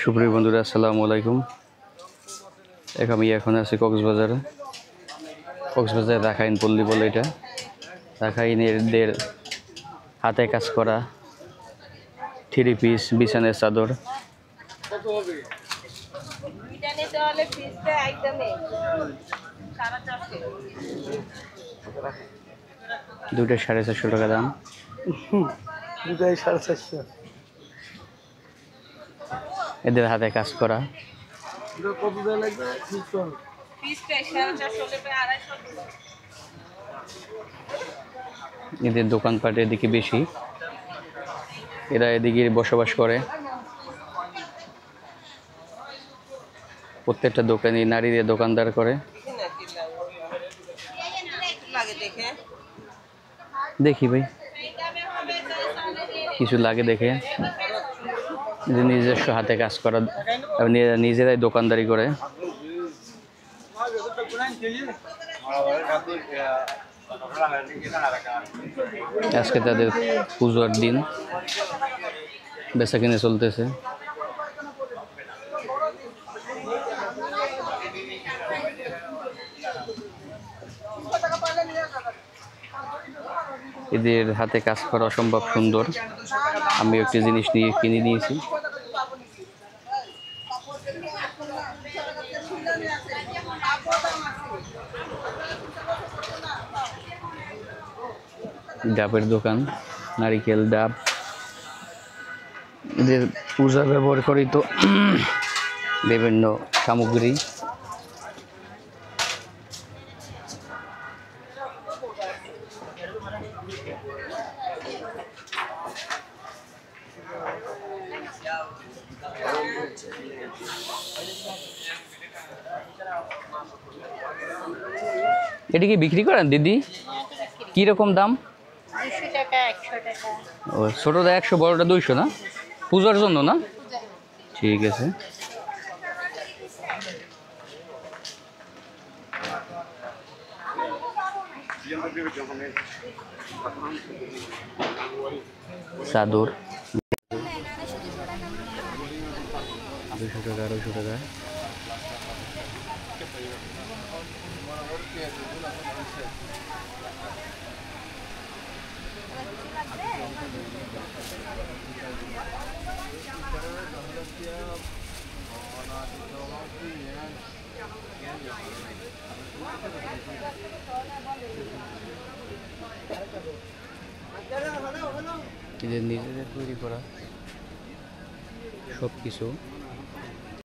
সুপ্রিয় বন্ধুরা, আসসালামু আলাইকুম। আমি এখন আছি কক্সবাজার রাখাইন পল্লী বলে। এটা রাখাইনের হাতে কাজ করা থ্রি পিস বিছানের চাদর। দুইটা 450 টাকা দাম। দুটাই 450। এদের হাতে কাজ করা। এদের দোকানপাট এদিকে বেশি, এরা এদিকে বসবাস করে। প্রত্যেকটা দোকানই নারীদের দোকানদার করে। দেখি ভাই কিছু লাগে দেখে। নিজস্ব হাতে কাজ করা, নিজেরাই দোকানদারি করে। আজকে তাদের পুজোর দিন, বেচা কিনে চলতেছে। এদের হাতে কাজ করা অসম্ভব সুন্দর। আমি একটি জিনিস কিনে নিয়েছি। ডাবের দোকান, নারিকেল ডাব। এদের পূজা ব্যবহার করিত বিভিন্ন সামগ্রী। এটা কি বিক্রি করেন দিদি? কি রকম দাম? 200 টাকা, 100 টাকা। ও, ছোটটা 100, বড়টা 200 না? পূজার জন্য না? ঠিক আছে। চাদর 200 টাকা, 200 টাকা। এদের নিজেদের তৈরি করা সব কিছু।